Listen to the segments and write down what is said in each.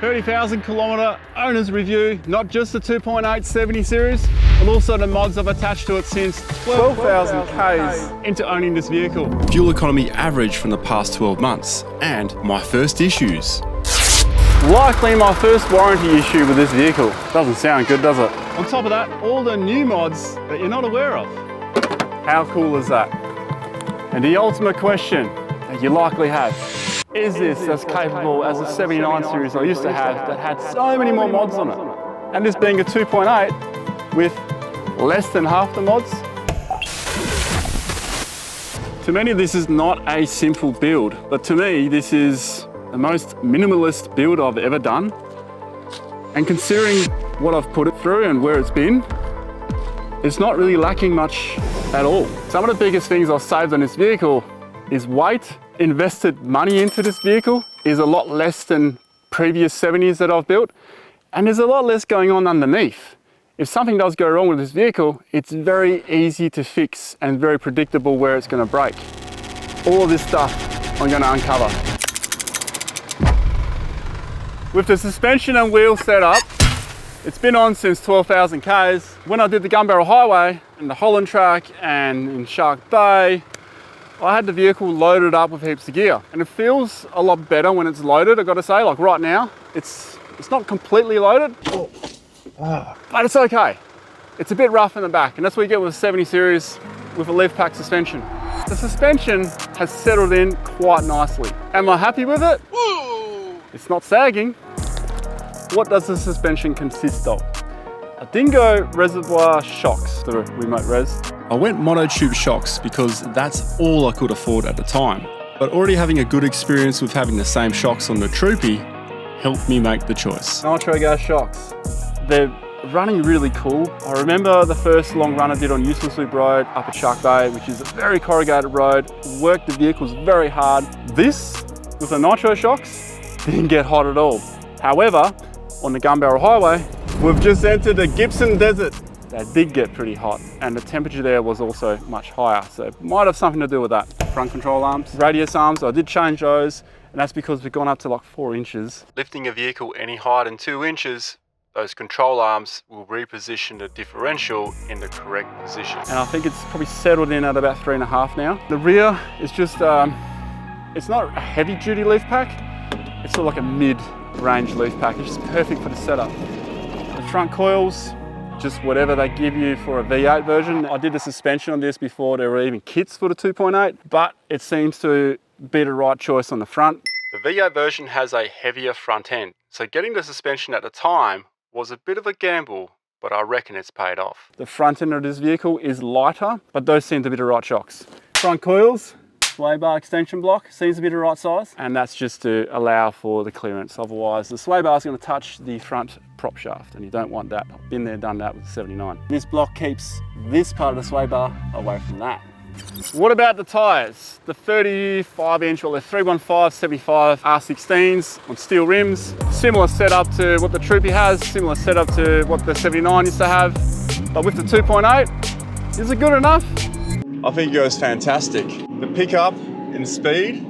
30,000 kilometre owner's review, not just the 2.8 70 series, but also the mods I've attached to it since 12,000 Ks into owning this vehicle. Fuel economy average from the past 12 months, and my first issues. Likely my first warranty issue with this vehicle. Doesn't sound good, does it? On top of that, all the new mods that you're not aware of. How cool is that? And the ultimate question that you likely have, is this as capable as the 79 series I used to have that had so many more mods on it? And this being a 2.8 with less than half the mods? To many, this is not a simple build, but to me, this is the most minimalist build I've ever done. And considering what I've put it through and where it's been, it's not really lacking much at all. Some of the biggest things I've saved on this vehicle is weight. Invested money into this vehicle is a lot less than previous 70s that I've built, and there's a lot less going on underneath. If something does go wrong with this vehicle, it's very easy to fix and very predictable where it's going to break. All of this stuff I'm going to uncover. With the suspension and wheel set up, it's been on since 12,000 Ks. When I did the Gun Barrel Highway and the Holland track and in Shark Bay, I had the vehicle loaded up with heaps of gear, and it feels a lot better when it's loaded, I've got to say. Like right now, it's not completely loaded, but it's okay. It's a bit rough in the back, and that's what you get with a 70 series with a leaf pack suspension. The suspension has settled in quite nicely. Am I happy with it? It's not sagging. What does the suspension consist of? A Dingo reservoir shocks, the remote res. I went monotube shocks because that's all I could afford at the time. But already having a good experience with having the same shocks on the Troopy helped me make the choice. Nitro gas shocks. They're running really cool. I remember the first long run I did on Useless Loop Road up at Shark Bay, which is a very corrugated road, worked the vehicles very hard. This, with the Nitro shocks, didn't get hot at all. However, on the Gun Barrel Highway, we've just entered the Gibson Desert. That did get pretty hot, and the temperature there was also much higher, so it might have something to do with that. Front control arms, radius arms, I did change those, and that's because we've gone up to like 4 inches. Lifting a vehicle any higher than 2 inches, those control arms will reposition the differential in the correct position. And I think it's probably settled in at about 3.5 now. The rear is just, it's not a heavy duty leaf pack, it's sort of like a mid-range leaf pack. It's just perfect for the setup. The front coils, just whatever they give you for a V8 version. I did the suspension on this before there were even kits for the 2.8, but it seems to be the right choice on the front. The V8 version has a heavier front end, so getting the suspension at the time was a bit of a gamble, but I reckon it's paid off. The front end of this vehicle is lighter, but those seem to be the right shocks. Front coils, sway bar extension block, seems to be the right size, and that's just to allow for the clearance. Otherwise, the sway bar is going to touch the front prop shaft, and you don't want that. I've been there, done that with the 79. This block keeps this part of the sway bar away from that. What about the tyres? The 35-inch, well, they're 315/75 R16s on steel rims. Similar setup to what the Troopy has, similar setup to what the 79 used to have, but with the 2.8, is it good enough? I think it goes fantastic. The pickup and speed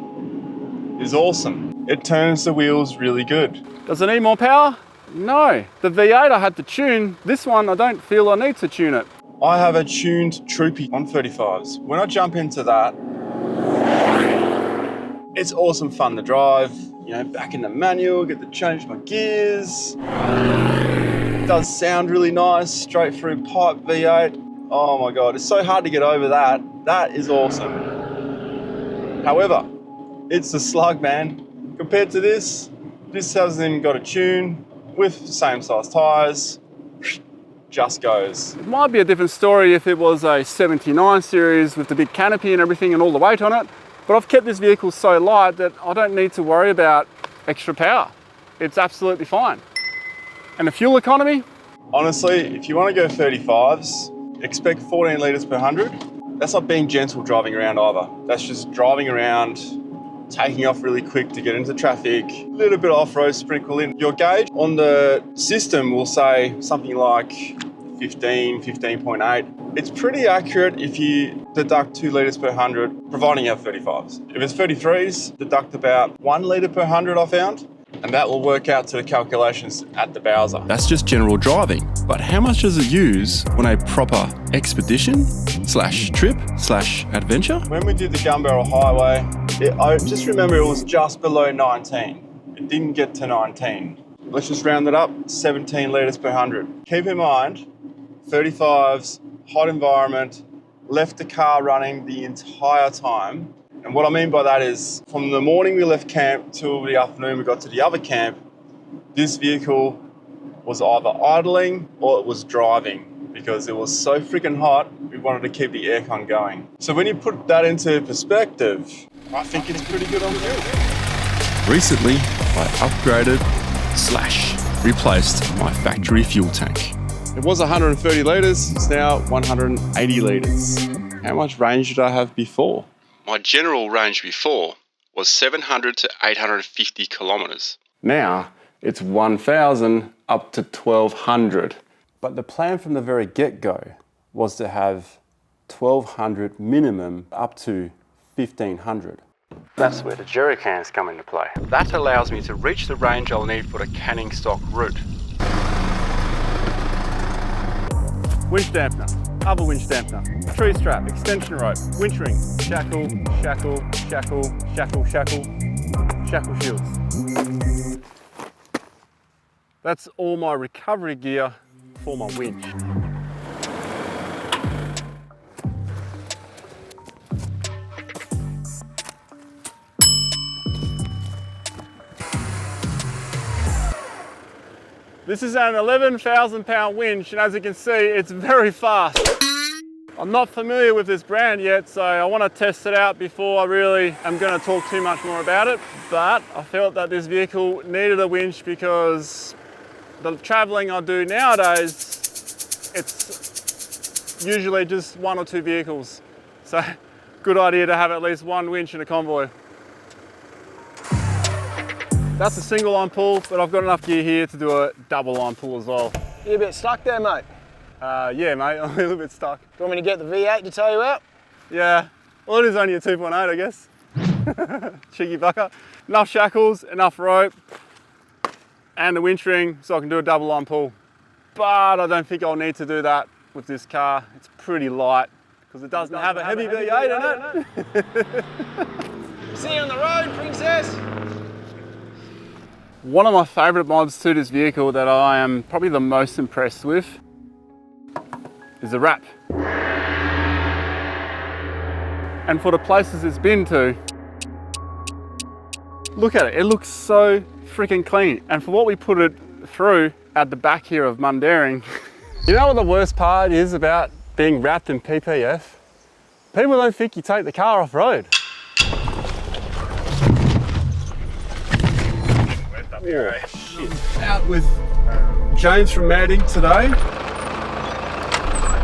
is awesome. It turns the wheels really good. Does it need more power? No. The V8 I had to tune. This one I don't feel I need to tune it. I have a tuned Troopy on 35s. When I jump into that, it's awesome fun to drive. You know, back in the manual, get to change my gears. It does sound really nice, straight through pipe V8. Oh my God, it's so hard to get over that. That is awesome. However, it's a slug, man. Compared to this hasn't even got a tune with the same size tyres. Just goes. It might be a different story if it was a 79 series with the big canopy and everything and all the weight on it, but I've kept this vehicle so light that I don't need to worry about extra power. It's absolutely fine. And the fuel economy? Honestly, if you want to go 35s, expect 14 litres per 100. That's not being gentle driving around either. That's just driving around, taking off really quick to get into traffic, a little bit of off-road sprinkle in. Your gauge on the system will say something like 15, 15.8. It's pretty accurate if you deduct 2 litres per 100, providing you have 35s. If it's 33s, deduct about 1 litre per 100 I found. and that will work out to the calculations at the Bowser. That's just general driving, but how much does it use on a proper expedition / trip / adventure? When we did the Gun Barrel Highway, I just remember it was just below 19. It didn't get to 19. Let's just round it up, 17 litres per 100. Keep in mind, 35s, hot environment, left the car running the entire time. And what I mean by that is, from the morning we left camp till the afternoon we got to the other camp, this vehicle was either idling or it was driving because it was so freaking hot, we wanted to keep the aircon going. So when you put that into perspective, I think it's pretty good on fuel. Recently, I upgraded / replaced my factory fuel tank. It was 130 litres, it's now 180 litres. How much range did I have before? My general range before was 700 to 850 kilometres. Now it's 1,000 up to 1,200. But the plan from the very get-go was to have 1,200 minimum up to 1,500. That's where the jerry cans come into play. That allows me to reach the range I'll need for the canning stock route. Winch dampener, other winch dampener, tree strap, extension rope, winch ring, shackle, shackle, shackle, shackle, shackle, shackle shields. That's all my recovery gear for my winch. This is an 11,000 pound winch, and as you can see, it's very fast. I'm not familiar with this brand yet, so I want to test it out before I really am going to talk too much more about it. But I felt that this vehicle needed a winch because the traveling I do nowadays, it's usually just 1 or 2 vehicles. So good idea to have at least one winch in a convoy. That's a single line pull, but I've got enough gear here to do a double line pull as well. You a bit stuck there, mate? Yeah, mate, I'm a little bit stuck. Do you want me to get the V8 to tow you out? Yeah, well, it is only a 2.8, I guess. Cheeky bucker. Enough shackles, enough rope, and a winch ring so I can do a double line pull. But I don't think I'll need to do that with this car. It's pretty light because it doesn't have a heavy V8 in it. See you on the road, princess. One of my favourite mods to this vehicle that I am probably the most impressed with is the wrap. And for the places it's been to, look at it, it looks so freaking clean. And for what we put it through at the back here of Mundaring, you know what the worst part is about being wrapped in PPF? People don't think you take the car off-road. Yeah, shit. Out with James from Madding today.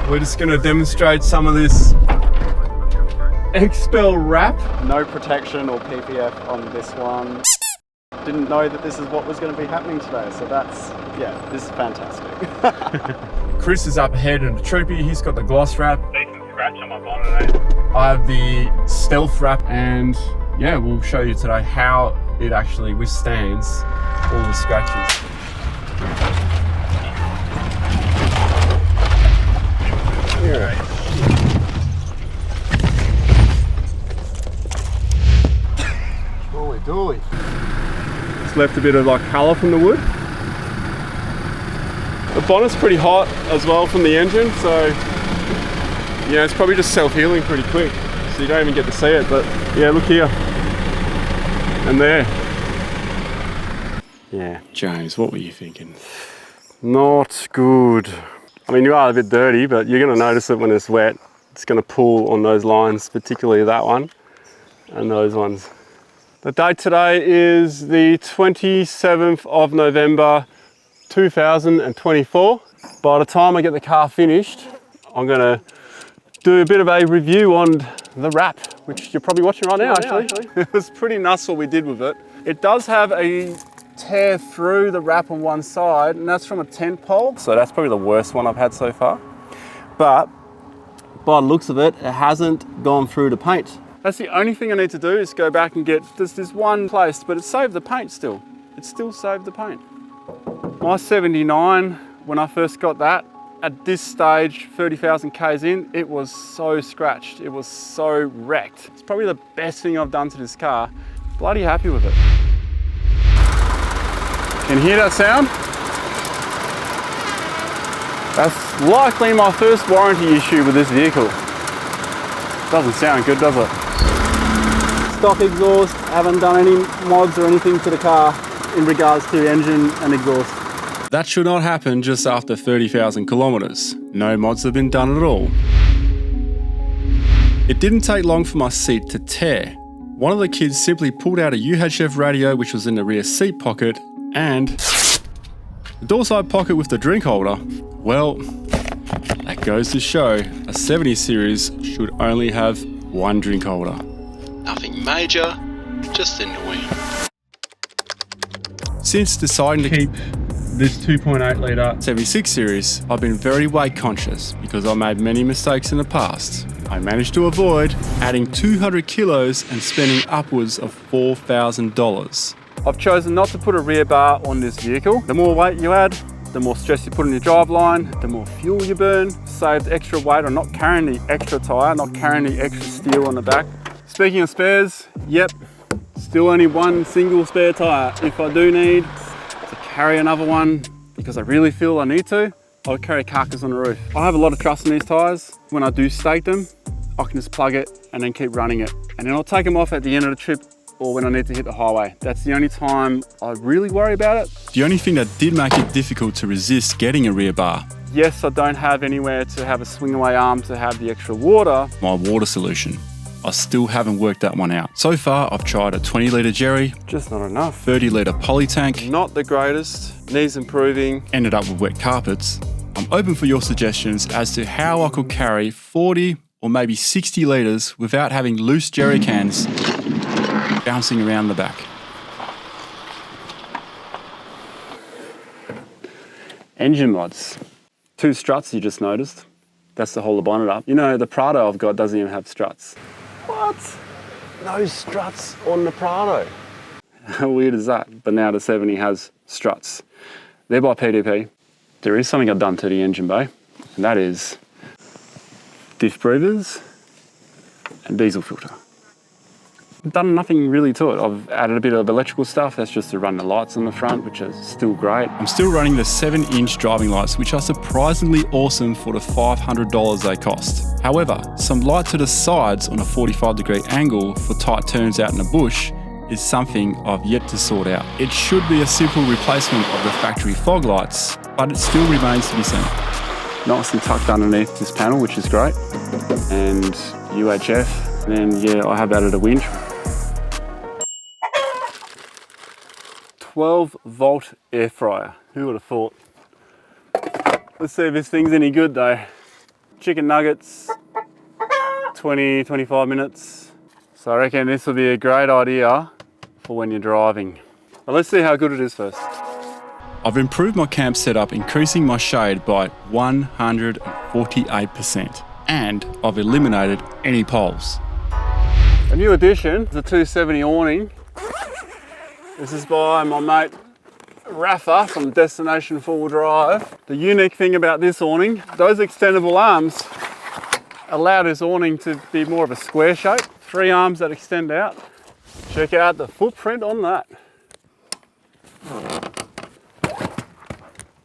We're just going to demonstrate some of this Expel wrap. No protection or PPF on this one. Didn't know that this is what was going to be happening today, so that's, yeah, this is fantastic. Chris is up ahead in the troopy, he's got the gloss wrap. Decent scratch on my bonnet, eh? I have the stealth wrap, and yeah, we'll show you today how it actually withstands all the scratches. Yeah. Dooly. It's left a bit of like colour from the wood. The bonnet's pretty hot as well from the engine, so yeah, it's probably just self-healing pretty quick, so you don't even get to see it. But yeah, look here and there. Yeah, James, what were you thinking? not good. I mean, you are a bit dirty, but you're going to notice it when it's wet. It's going to pull on those lines, particularly that one and those ones. The date today is the 27th of November 2024. By the time I get the car finished, I'm going to do a bit of a review on the wrap, which you're probably watching right now actually. It was pretty nuts what we did with it. It does have a tear through the wrap on one side, and that's from a tent pole. So that's probably the worst one I've had so far. But by the looks of it, it hasn't gone through the paint. That's the only thing I need to do is go back and get this one placed, but it saved the paint still. it still saved the paint. My 79, when I first got that, at this stage, 30,000 Ks in, it was so scratched. It was so wrecked. It's probably the best thing I've done to this car. Bloody happy with it. Can you hear that sound? That's likely my first warranty issue with this vehicle. Doesn't sound good, does it? Stock exhaust, haven't done any mods or anything to the car in regards to engine and exhaust. That should not happen just after 30,000 kilometres. No mods have been done at all. It didn't take long for my seat to tear. One of the kids simply pulled out a UHF radio which was in the rear seat pocket, and the door side pocket with the drink holder. Well, that goes to show a 70 series should only have one drink holder. Nothing major, just annoying. Since deciding to keep this 2.8 litre 76 series, I've been very weight conscious because I made many mistakes in the past. I managed to avoid adding 200 kilos and spending upwards of $4,000. I've chosen not to put a rear bar on this vehicle. The more weight you add, the more stress you put on your driveline, the more fuel you burn. Save the extra weight on not carrying the extra tyre, not carrying the extra steel on the back. Speaking of spares, yep, still only one single spare tyre. If I do need to carry another one because I really feel I need to, I'll carry a carcass on the roof. I have a lot of trust in these tyres. When I do stake them, I can just plug it and then keep running it. And then I'll take them off at the end of the trip or when I need to hit the highway. That's the only time I really worry about it. The only thing that did make it difficult to resist getting a rear bar, yes, I don't have anywhere to have a swing away arm to have the extra water. my water solution. I still haven't worked that one out. So far, I've tried a 20 litre Jerry, Just not enough. 30 litre poly tank, Not the greatest, needs improving. ended up with wet carpets. I'm open for your suggestions as to how I could carry 40 or maybe 60 litres without having loose jerry cans bouncing around the back. Engine mods. 2 struts you just noticed. That's to hold the bonnet up. You know, the Prado I've got doesn't even have struts. What? No struts on the Prado. How weird is that? But now the 70 has struts. They're by PDP. There is something I've done to the engine bay, and that is diff breathers and diesel filter. I've done nothing really to it. I've added a bit of electrical stuff. That's just to run the lights on the front, which are still great. I'm still running the 7-inch driving lights, which are surprisingly awesome for the $500 they cost. However, some light to the sides on a 45-degree angle for tight turns out in the bush is something I've yet to sort out. It should be a simple replacement of the factory fog lights, but it still remains to be seen. Nice and tucked underneath this panel, which is great. And UHF. And then, yeah, I have added a winch. 12-volt air fryer. Who would have thought? Let's see if this thing's any good though. Chicken nuggets, 20-25 minutes. So I reckon this will be a great idea for when you're driving. But let's see how good it is first. I've improved my camp setup, increasing my shade by 148%, and I've eliminated any poles. A new addition, the 270 awning. This is by my mate Rafa from Destination 4 Drive. The unique thing about this awning, those extendable arms allow this awning to be more of a square shape. 3 arms that extend out. Check out the footprint on that.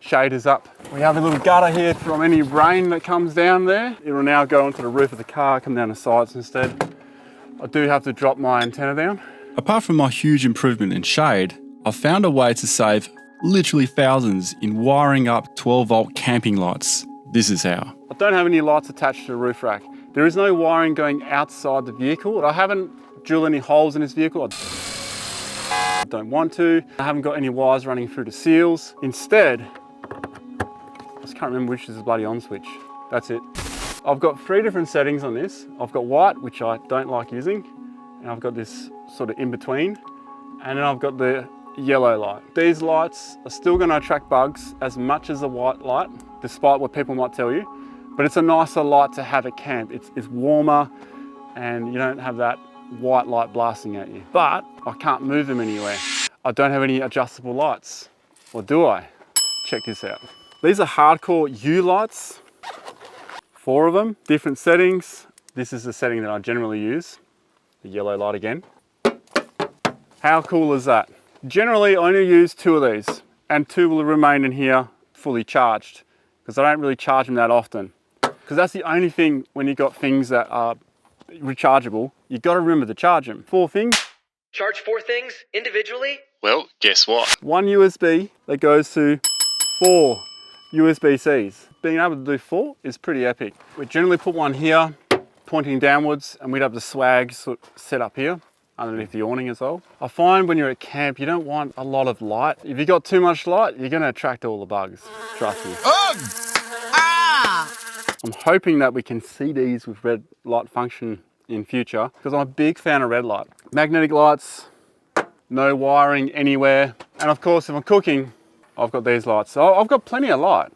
Shade is up. We have a little gutter here from any rain that comes down there. It will now go onto the roof of the car, come down the sides instead. I do have to drop my antenna down. Apart from my huge improvement in shade, I've found a way to save literally thousands in wiring up 12-volt camping lights. This is how. I don't have any lights attached to the roof rack. There is no wiring going outside the vehicle. I haven't drilled any holes in this vehicle. I don't want to. I haven't got any wires running through the seals. Instead, I just can't remember which is the bloody on switch. That's it. I've got 3 different settings on this. I've got white, which I don't like using, and I've got this sort of in between, and then I've got the yellow light. These lights are still going to attract bugs as much as the white light, despite what people might tell you, but it's a nicer light to have at camp. It's warmer, and you don't have that white light blasting at you. But I can't move them anywhere. I don't have any adjustable lights. Or do I? Check this out. These are hardcore U lights. 4 of them, different settings. This is the setting that I generally use. The yellow light again. How cool is that? Generally, I only use 2 of these, and 2 will remain in here fully charged, because I don't really charge them that often. Because that's the only thing when you've got things that are rechargeable, you've got to remember to charge them. 4 things. Charge 4 things individually? Well, guess what? 1 USB that goes to 4 USB-Cs. Being able to do 4 is pretty epic. We generally put one here, pointing downwards, and we'd have the swag set up here, underneath the awning as well. I find when you're at camp, you don't want a lot of light. If you got too much light, you're gonna attract all the bugs, trust me. I'm hoping that we can see these with red light function in future, because I'm a big fan of red light. Magnetic lights, no wiring anywhere. And of course, if I'm cooking, I've got these lights. So I've got plenty of light.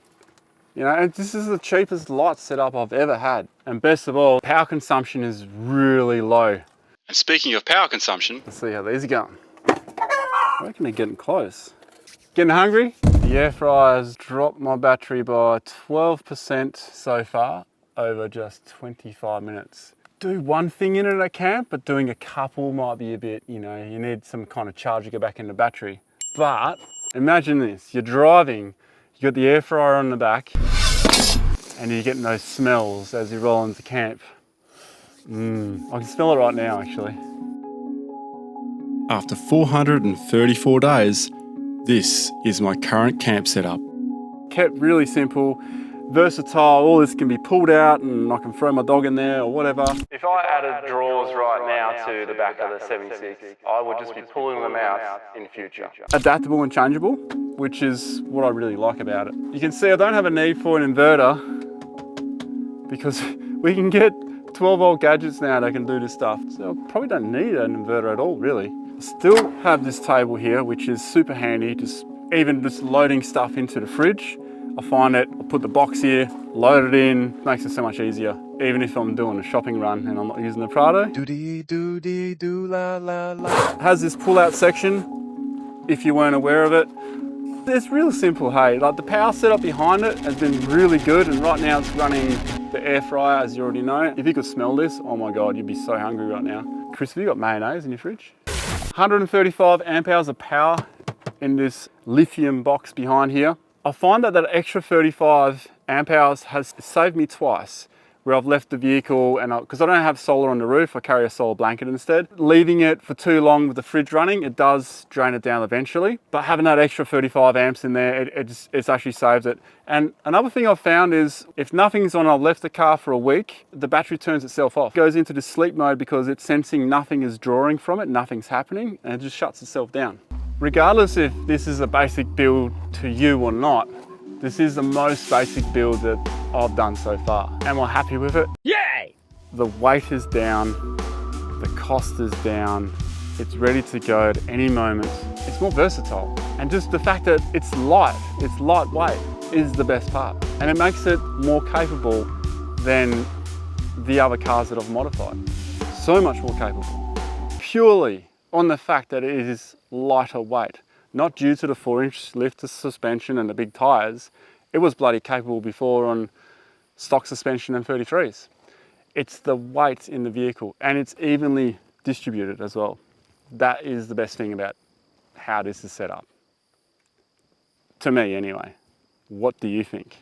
You know, and this is the cheapest light setup I've ever had. And best of all, power consumption is really low. And speaking of power consumption, Let's see how these are going. I reckon they're getting close. Getting hungry? The air fryer's dropped my battery by 12% so far over just 25 minutes. Do one thing in it at camp, but doing a couple might be a bit, you know, you need some kind of charge to go back in the battery. But imagine this, you're driving, you got the air fryer on the back, and you're getting those smells as you roll into camp. I can smell it right now, actually. after 434 days, this is my current camp setup. Kept really simple, versatile. All this can be pulled out and I can throw my dog in there or whatever. If I added drawers right now to the back of the 76, I would just be pulling them out in future. Adaptable and changeable, which is what I really like about it. You can see I don't have a need for an inverter because we can get 12-volt gadgets now that can do this stuff. So I probably don't need an inverter at all, really. I still have this table here, which is super handy, even just loading stuff into the fridge. I find it, I put the box here, load it in, makes it so much easier. Even if I'm doing a shopping run and I'm not using the Prado. It has this pull-out section, if you weren't aware of it. It's real simple, hey. Like the power setup behind it has been really good, and right now it's running the air fryer, as you already know. If you could smell this, oh my God, you'd be so hungry right now. Chris, have you got mayonnaise in your fridge? 135 amp hours of power in this lithium box behind here. I find that extra 35 amp hours has saved me twice, where I've left the vehicle and because I don't have solar on the roof, I carry a solar blanket instead. Leaving it for too long with the fridge running, it does drain it down eventually. But having that extra 35 amps in there, it's actually saved it. And another thing I've found is if nothing's on, I've left the car for a week, the battery turns itself off. It goes into the sleep mode because it's sensing nothing is drawing from it, nothing's happening, and it just shuts itself down. Regardless if this is a basic build to you or not, this is the most basic build that I've done so far. Am I happy with it? Yay! The weight is down, the cost is down, it's ready to go at any moment. It's more versatile. And just the fact that it's lightweight is the best part. And it makes it more capable than the other cars that I've modified. So much more capable. Purely on the fact that it is lighter weight. Not due to the 4-inch lift suspension and the big tyres. It was bloody capable before on stock suspension and 33s. It's the weight in the vehicle, and it's evenly distributed as well. That is the best thing about how this is set up. To me anyway. What do you think?